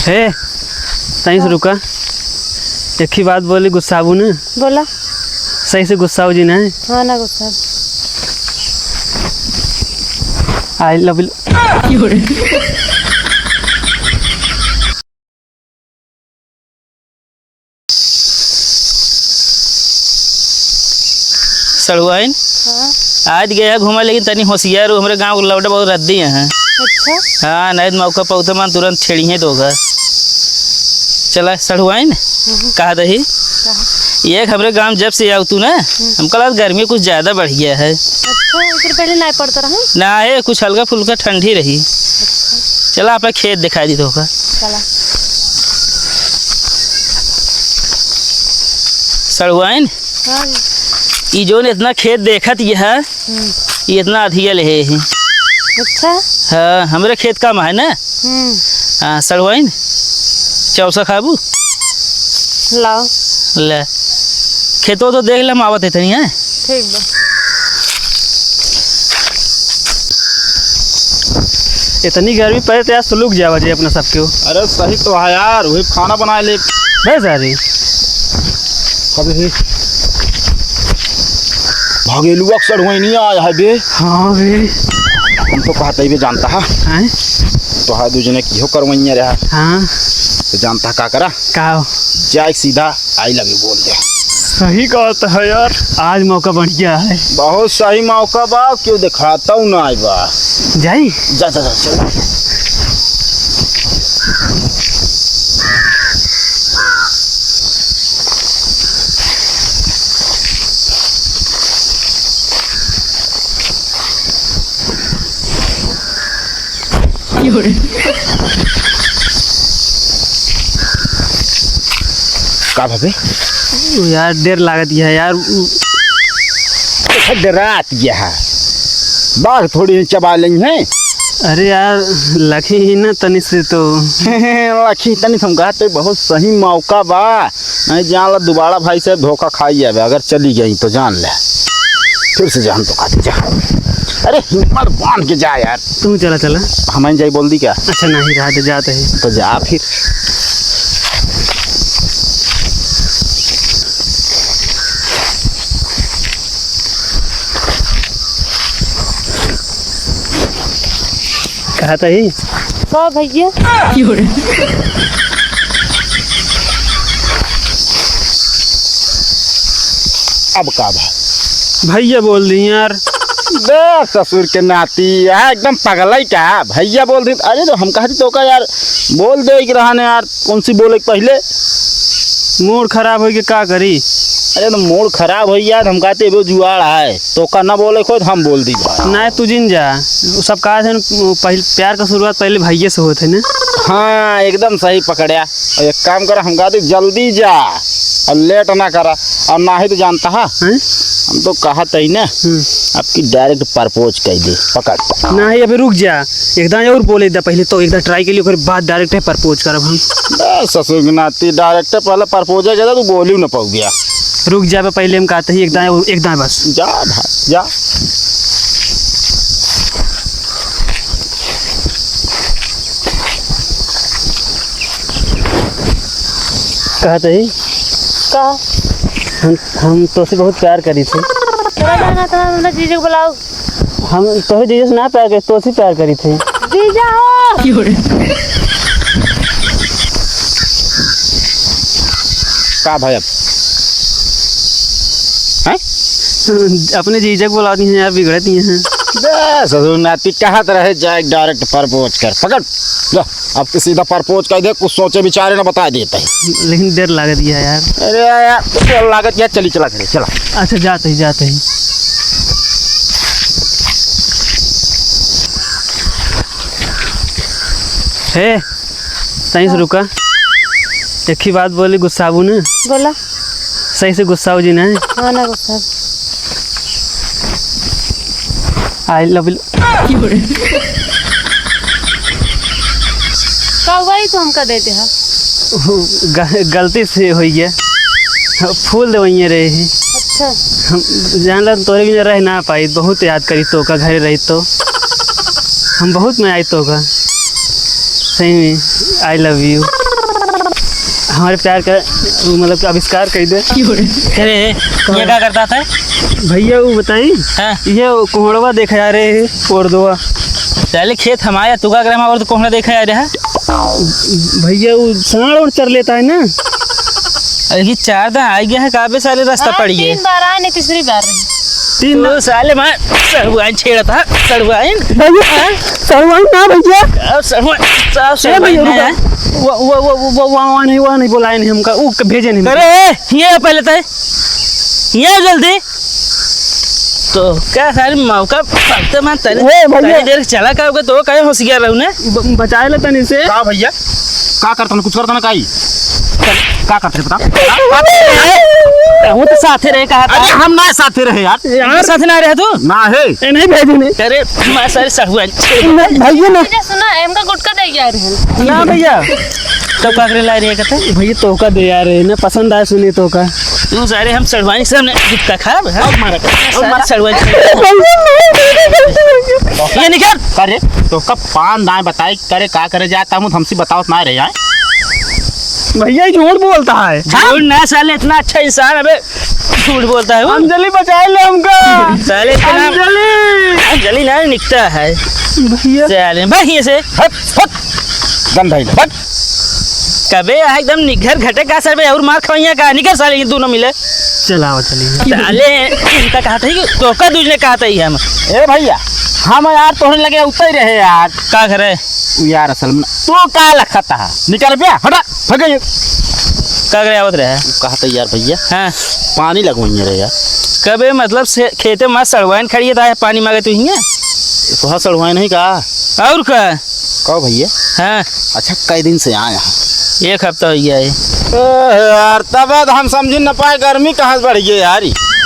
हे सही से रुका। एक ही बात बोली, गुस्साबू ना। बोला। सही से गुस्साओ जी ना। हाँ ना गुस्सा। I love you. सड़ुआइन आज गया घूमा, लेकिन तनी होशियार हो। हमारे गांव के लौटे बहुत रद्दी हैं। अच्छा। हाँ नहीं मौका पौधे मान तुरंत छेड़ी है दोगा। चला सड़ुआइन कहा दही ये हमारे गांव जब से आओ तू ना, हमको लगा गर्मी कुछ ज़्यादा बढ़िया है। अच्छा इधर पहले नहीं पड़ता रहा ना है, कुछ हल्का फुल्का ठंडी रही। चला आप खेत दिखाई दी दोगा। चला। सड़ुआइन हाँ ये जो इतना खेत देखत ये है, ये इतना अधिया ले है। अच्छा। हाँ हमारे खेत का है ना। हाँ सड़ुआइन चौसा खाबू लाओ ले। खेतों तो देख ले आवत है तनी है। ठीक बा। इतनी गर्मी पड़े तो यार सुलूक जावा जी अपना सबके। अरे सही तो है यार, वही खाना बना ले बस अरे कभी भागेलू अक्सर हुई नहीं आया है बे। हाँ बे। हम तो कहते ही जानता है हैं? तो है दूजने की हो करवैया रहा। हाँ तो जानता का करा का जाए सीधा आई लव यू बोल दे। सही कहता है यार, आज मौका बढ़िया है। बहुत सही मौका बा, क्यों दिखाता हूँ ना आई बा। जाई जा जा जा चल। का भाभी यार देर लागत है यार। डरात गया है, बाघ थोड़ी चबा लेंगे हैं। अरे यार लखी ही ना तनी से तो। लखी तनी समझा तो बहुत सही मौका बा। नहीं जान ला दोबारा भाई से धोखा खाई जाए। अगर चली गई तो जान ले, फिर से जान तो खाती जा। अरे हिम्मत बांध के जा यार। तू चला चला। हमें जाई बोल दी क्या? अच्छा नहीं रहा जाते है तो जा फिर। कहता ही का भैया अब का भाई भैया बोल दी यार। बे ससुर के नाती है, एकदम पगला ही क्या भैया बोल दी। अरे तो हम कहती तो का यार बोल दे कि रहने यार। कौन सी बोले पहले मूड खराब हो के का करी। अरे तो मूड खराब हो यार। हम कहते वो जुआड़ है तो का ना बोले खुद हम बोल दी भाई। ना तू जिन जा, सब कहा थे पहले प्यार का शुरुआत पहले भैया से होते ना। हाँ एकदम सही पकड़या। और एक काम कर, हम कहते जल्दी जा और लेट ना करा। और ना ही तो जानता है हम तो कहा तही ना आपकी डायरेक्ट प्रपोज कर दे पकड़। ना ही अभी रुक जा, एकदम और बोले दा पहले तो एकदम ट्राई के लिए फिर बाद डायरेक्ट है प्रपोज करब हम। ससुर के नाती डायरेक्ट पहले प्रपोज है ज्यादा तू बोली ना पाऊ गया। रुक जा पहले हम कहते ही एकदम बस जा भाई जा। कहते ही का हम तो से बहुत प्यार करी थी। चला जाना था हमरा जीजा को बुलाओ। हम तो जीजा से ना प्यार करी, तो से प्यार करी थी। जीजा हो का भाई अब हैं? अपने जीजा को बुला दी हैं यार, बिगड़ती हैं। ससुर नाती कहत रहे जाए डायरेक्ट प्रपोज कर पकड़ जा। अब सीधा प्रपोज कर दे, कुछ सोचे विचारे ना बता देते हैं। लेकिन देर लागत है यार। अरे यार लागत यार, चली चला करे चला। अच्छा जाते ही हे सही से रुका। एक ही बात बोली, गुस्साबू ना। बोला। सही से गुस्साओ जी ना। हाँ ना गुस्सा। I love you. का वही तो हमका देते हैं। गलती से हो गया, फूल दे वहीं रहे हैं। अच्छा। हम जान ला तोरे भी रह ना पाई, बहुत याद करी तो का घर रही तो हम बहुत में आई तो का। सही में आई लव यू। हमारे प्यार का मतलब कि आविष्कार कर दे। अरे ये क्या करता था? भैया वो बताई हाँ ये कोहड़वा देखा जा रहे है कोरदवा। पहले खेत हमारा तू का ग्राम और तो कोहड़ा देखा जा रहा है। भैया वो साढ़ और चर लेता है ना। अरे ये 4 दिन आ गया है काबे साले रास्ता पड़ी है। 3 बार आए नहीं, तीसरी बार रही। 3 तो साले मार सड़वाइन छेड़ा था सड़वाइन सरवाइन ना भैया। अब सड़वाइन साफ ए भैया सड़वाइन है। वो वहाँ नहीं बुलाए नहीं हमका वो भेजे नहीं। अरे ये पहले तो ये जल्दी तो क्या सारी मौका पकते मैं तने भैया। देर चला का तो कहे होशियार रहू ने बचाए लेता नहीं से। का भैया का करता ना कुछ करता ना काई का करते बता। वो तो साथे रहे कहा था। अरे हम ना साथे रहे यार। यार साथे ना रहे तू ना है ए नहीं भेजे नहीं। अरे मैं सारे सड़वाइन भैया ना मुझे सुना हमका गुटका दे जा रहे हैं। ना भैया तो का करे ला रही कहते भैया तोहका दे यार है ना पसंद आया सुनी तोहका। तू सारे हम सड़वाइन से हमने गुटका खराब है मारा सड़वाइन ये निकल करे तो कब पान दाएं बताई करे का करे जाता हूँ हमसे बताओ ना रहे यार। भैया झूठ बोलता है। झूठ ना साले इतना अच्छा इंसान अबे झूठ बोलता है वो अंजलि बचाए ले हमका। साले इतना अंजलि अंजलि ना निकता है भैया साले भाई से हट हट गंदा ही हट। कबे एकदम निघर घटे का सर और मार खवैया का निकल साले ये दोनों मिले चलाओ चलिए। साले इनका कहा था कि तो का दूसरे कहा था हम ए भैया हम यार तोहने लगे उतर ही रहे यार। का करे यार असल में तू का लखता है निकल बे हटा भगे का करे आवत रहे कहा था यार भैया हाँ पानी लगवाइए रे यार। कबे मतलब से खेते में सड़वाइन खड़ी था पानी मांगे तू हिया तो हाँ सड़वाए नहीं का और का कहो भैया। हाँ अच्छा कई दिन से आए यहाँ 1 हफ्ता हो गया है यार तब हम समझ न पाए गर्मी कहाँ से बढ़ गई यार।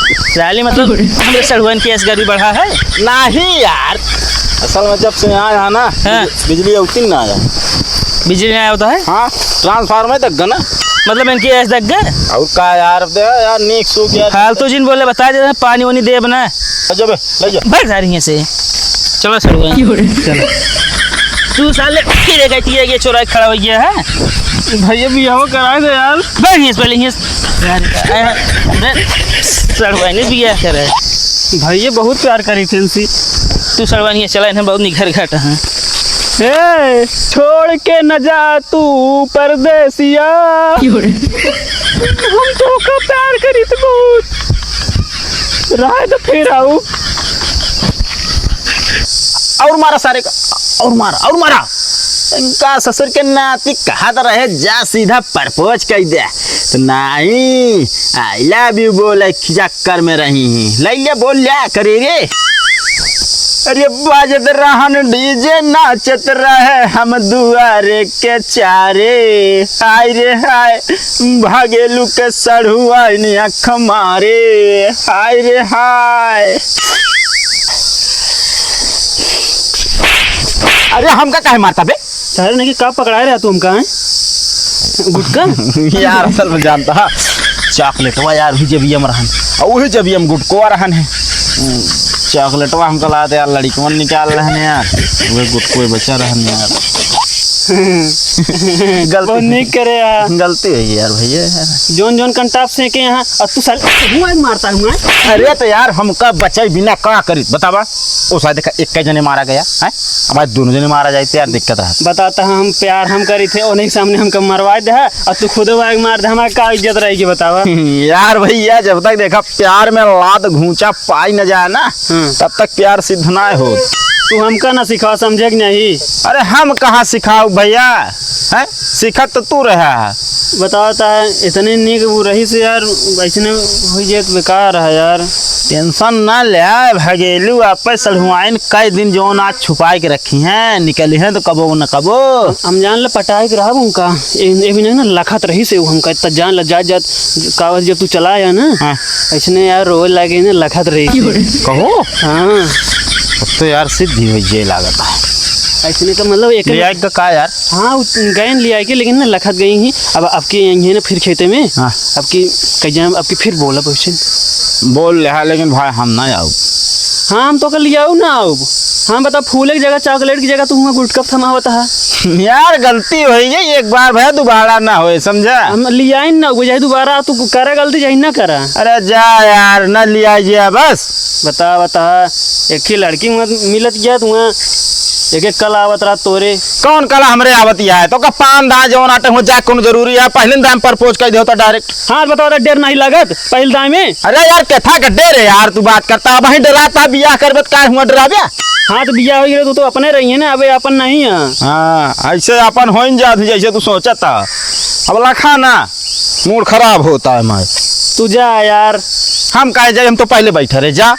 साले मतलब हमरे सड़वाइन की गर्मी बढ़ा है नहीं यार असल में जब से आया है ना हाँ। बिजली उतनी ना आया। बिजली नहीं होता है हाँ ट्रांसफार्मर तक ना मतलब इनकी ऐसे तक गए और का यार दे यार नीक सूख यार फालतू जिन बोले बता दे पानी वानी दे बना जब ले जा बैठ जा रही है से चलो सड़वाइन चलो तू साले फिर गई ये चोरा खड़ा हो गया है भैया भी हो कराए दे यार। बैठ यहीं पहले यहीं सड़वाइन भी क्या करे भैया बहुत प्यार करी थी इनसे। तू सड़वाइन ये चला इन्हें बहुत निखर घट है ए छोड़ के न जा तू परदेसिया हम तो का प्यार करी थी बहुत राह तो फिर आऊ और मारा सारे का और मारा इनका ससुर के नाती कहा तो रहे जा सीधा प्रपोज कर दे तो नहीं आई लव यू बोले चक्कर में रही लैले बोल लिया करे रे। अरे बाजत रहन डीजे नाचत रहे हम दुआरे के चारे हाय रे हाय भागेलू के सड़ुआ अख मारे हाय रे हाय। अरे हमका काहे मारता बे सारे नहीं कब पकड़ाए रहा तू हमका गुटका यार असल में जानता है चॉकलेटवा यार भी जब हम रहन और वही जब हम गुटको रहन है चॉकलेटवा हमको लाते यार लड़कियों निकाल रहे हैं यार वही गुटको बचा रहन यार। बहुत नहीं करे यार गलती है यार भैया जोन जोन कंटाप से के यहाँ और तू साल हुआ मारता हूँ। अरे तो यार हमका बचाई बिना का करी बतावा ओ शायद देखा एक जने मारा गया है हमारे दोनों जने मारा जाए तो यार दिक्कत रहा। बताता हम प्यार हम करी थे उन्हीं के सामने हमको मरवा दे और तू खुद वाग मार दे हमारा का इज्जत रहेगी बतावा। यार भैया जब तक देखा प्यार में लात घूंचा पाई न जाए ना तब तक प्यार सिद्ध ना हो। तू हमका ना सिखा समझे कि नहीं। अरे हम कहाँ सिखाओ भैया है सिखत तो तू रहा है बताता है इतने नीक वो रही से यार वैसने हो जाए तो बेकार है यार। टेंशन ना ले भगेलू आप सड़ुआइन कई दिन जो आज छुपा के रखी हैं निकली हैं तो कबो न कबो हम जान ल पटाए के रहा उनका ये भी नहीं ना लखत रही से हमका इतना जान ल जात जात कागज जब तू चलाया ना ऐसने यार रोज लगे ना लखत रही कहो हाँ तो यार सिद्धि हो जाए लागत है ऐसने तो मतलब एक लिया का यार हाँ गए लिया के लेकिन ना लखत गई ही अब आपके यही ना फिर खेते में आपकी कहीं आपकी फिर बोला क्वेश्चन बोल रहा लेकिन भाई हम ना आओ हाँ हम तो कर लिया ना अब। हाँ बता, फूले की जगह चॉकलेट की जगह तू वहाँ गुटका थमावत है। यार गलती हुई है एक बार भैया, दोबारा ना होए, समझा। हम लिया ही ना जाए दोबारा, तू करे गलती जाए ना करा। अरे जा यार, न लिया जे बस। बता बता, एक ही लड़की मिलत गया तू एक एक कल आवत रात तोरे। कौन कला हमरे आवतिया है तो का पान दा जवन आटे हो जा कौन जरूरी है, पहले दाम प्रपोज कर दे होता डायरेक्ट। हाँ बता, डेर नहीं लागत पहले दाम में। अरे यार कथा का डेर है यार, तू बात करता अब ही डराता, बियाह करबे का हुआ डराबे। हाँ तो बिया हो गया तो अपने रही है ना, अबे अपन नहीं है। हाँ ऐसे अपन हो जा जैसे तू सोचता। अब लखा ना मूड खराब होता है मैं। तू जा यार। हम कहे जाए, हम तो पहले बैठे रहे, जा।